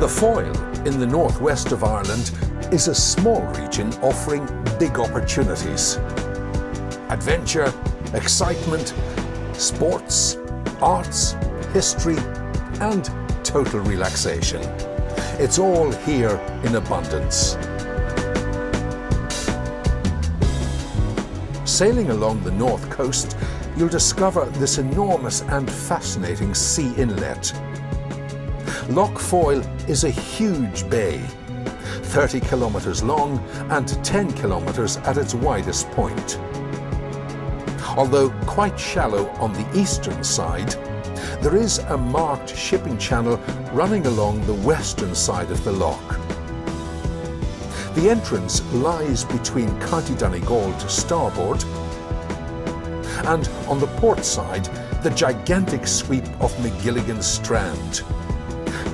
The Foyle in the northwest of Ireland is a small region offering big opportunities. Adventure, excitement, sports, arts, history, and total relaxation. It's all here in abundance. Sailing along the north coast, you'll discover this enormous and fascinating sea inlet. Lough Foyle is a huge bay, 30 kilometres long and 10 kilometres at its widest point. Although quite shallow on the eastern side, there is a marked shipping channel running along the western side of the loch. The entrance lies between County Donegal to starboard, and on the port side, the gigantic sweep of Magilligan Strand.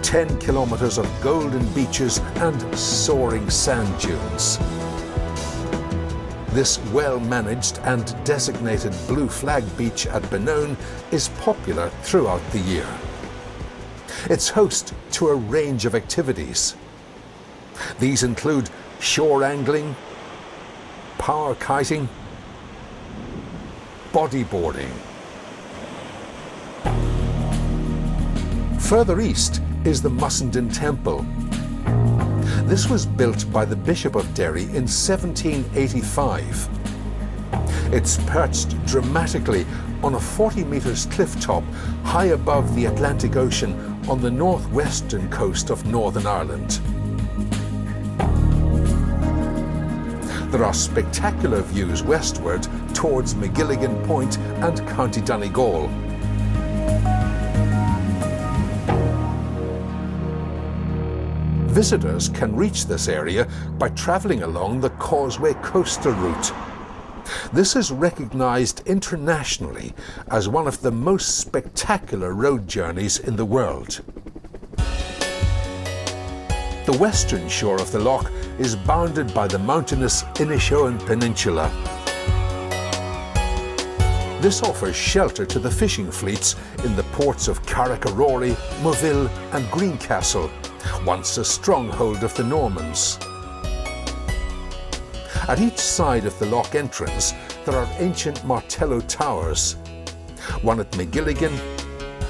10 kilometres of golden beaches and soaring sand dunes. This well-managed and designated Blue Flag Beach at Benone is popular throughout the year. It's host to a range of activities. These include shore angling, power kiting, bodyboarding. Further east is the Mussenden Temple. This was built by the Bishop of Derry in 1785. It's perched dramatically on a 40 metres cliff top high above the Atlantic Ocean on the northwestern coast of Northern Ireland. There are spectacular views westward towards Magilligan Point and County Donegal. Visitors can reach this area by travelling along the Causeway coastal route. This is recognised internationally as one of the most spectacular road journeys in the world. The western shore of the loch is bounded by the mountainous Inishowen Peninsula. This offers shelter to the fishing fleets in the ports of Carrick-a-Rory, Moville and Greencastle, once a stronghold of the Normans. At each side of the loch entrance there are ancient Martello towers, one at Magilligan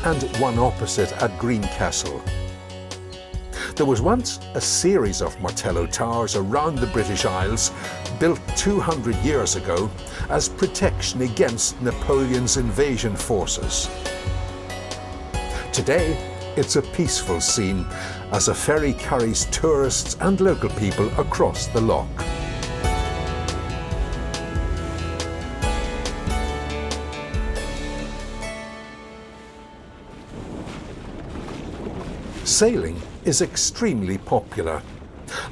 and one opposite at Greencastle. There was once a series of Martello towers around the British Isles, built 200 years ago as protection against Napoleon's invasion forces. Today, it's a peaceful scene as a ferry carries tourists and local people across the loch. Sailing is extremely popular.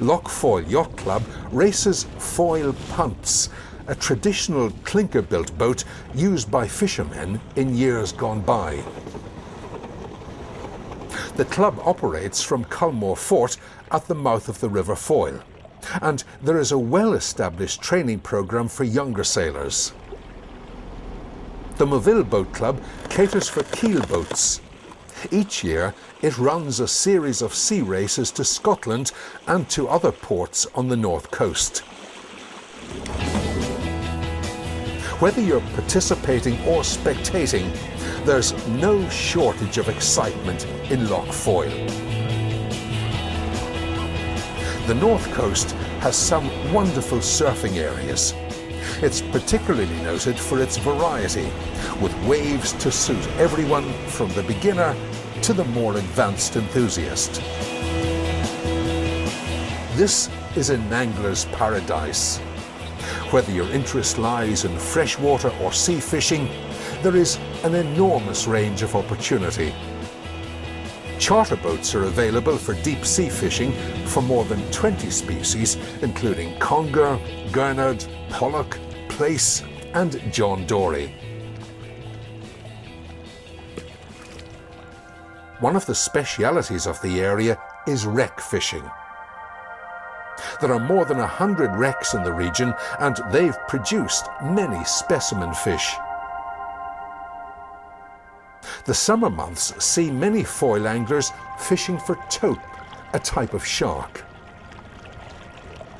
Lough Foyle Yacht Club races Foyle punts, a traditional clinker-built boat used by fishermen in years gone by. The club operates from Culmore Fort at the mouth of the River Foyle, and there is a well-established training programme for younger sailors. The Moville Boat Club caters for keel boats. Each year, it runs a series of sea races to Scotland and to other ports on the north coast. Whether you're participating or spectating, there's no shortage of excitement in Lough Foyle. The north coast has some wonderful surfing areas. It's particularly noted for its variety, with waves to suit everyone from the beginner to the more advanced enthusiast. This is an angler's paradise. Whether your interest lies in freshwater or sea fishing, there is an enormous range of opportunity. Charter boats are available for deep sea fishing for more than 20 species, including conger, gurnard, pollock, plaice and John Dory. One of the specialities of the area is wreck fishing. There are more than 100 wrecks in the region and they've produced many specimen fish. The summer months see many foil anglers fishing for tope, a type of shark.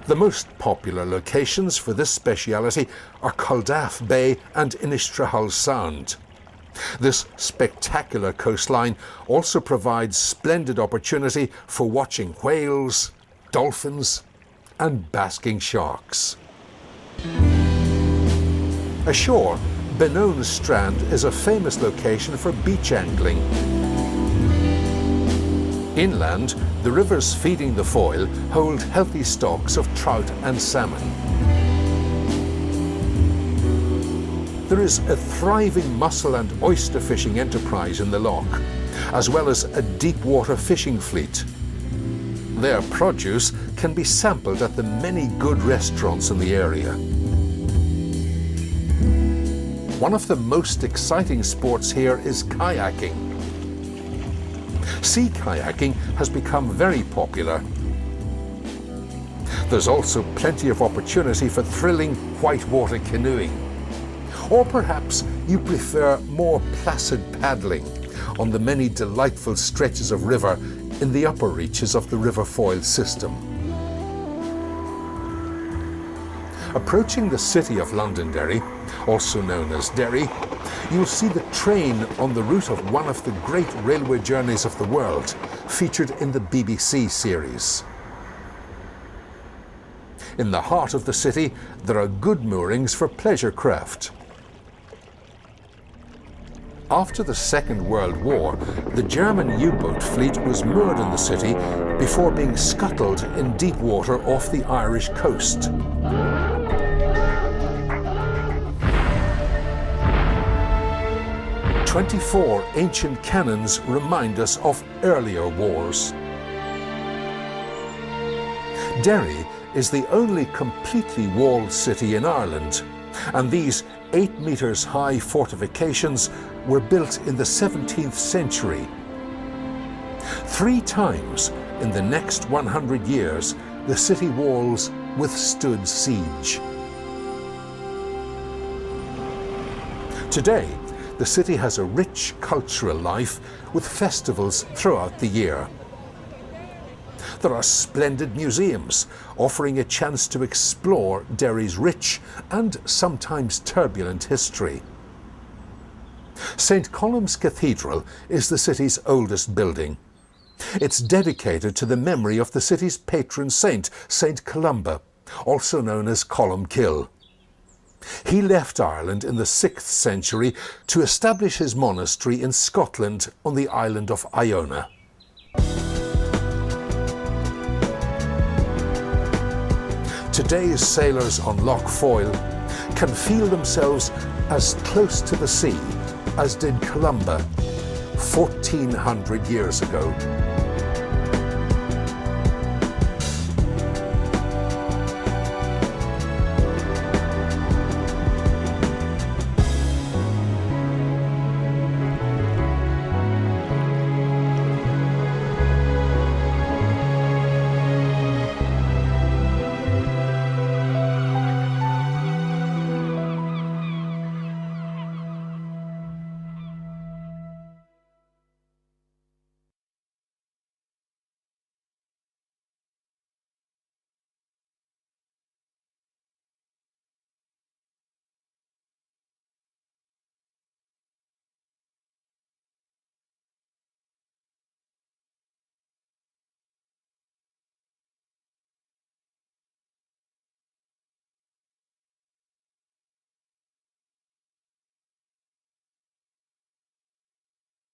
The most popular locations for this speciality are Culdaff Bay and Innisfail Sound. This spectacular coastline also provides splendid opportunity for watching whales, dolphins and basking sharks. Ashore, Benone Strand is a famous location for beach angling. Inland, the rivers feeding the Foyle hold healthy stocks of trout and salmon. There is a thriving mussel and oyster fishing enterprise in the loch, as well as a deep water fishing fleet. Their produce can be sampled at the many good restaurants in the area. One of the most exciting sports here is kayaking. Sea kayaking has become very popular. There's also plenty of opportunity for thrilling whitewater canoeing. Or perhaps you prefer more placid paddling on the many delightful stretches of river in the upper reaches of the River Foyle system. Approaching the city of Londonderry, also known as Derry, you'll see the train on the route of one of the great railway journeys of the world, featured in the BBC series. In the heart of the city, there are good moorings for pleasure craft. After the Second World War, the German U-boat fleet was moored in the city before being scuttled in deep water off the Irish coast. 24 ancient cannons remind us of earlier wars. Derry is the only completely walled city in Ireland, and these 8 meters high fortifications were built in the 17th century. 3 times in the next 100 years, the city walls withstood siege. Today, the city has a rich cultural life with festivals throughout the year. There are splendid museums offering a chance to explore Derry's rich and sometimes turbulent history. St. Columba's Cathedral is the city's oldest building. It's dedicated to the memory of the city's patron saint, St. Columba, also known as Columkill. He left Ireland in the 6th century to establish his monastery in Scotland on the island of Iona. Today's sailors on Loch Foyle can feel themselves as close to the sea as did Columba 1400 years ago.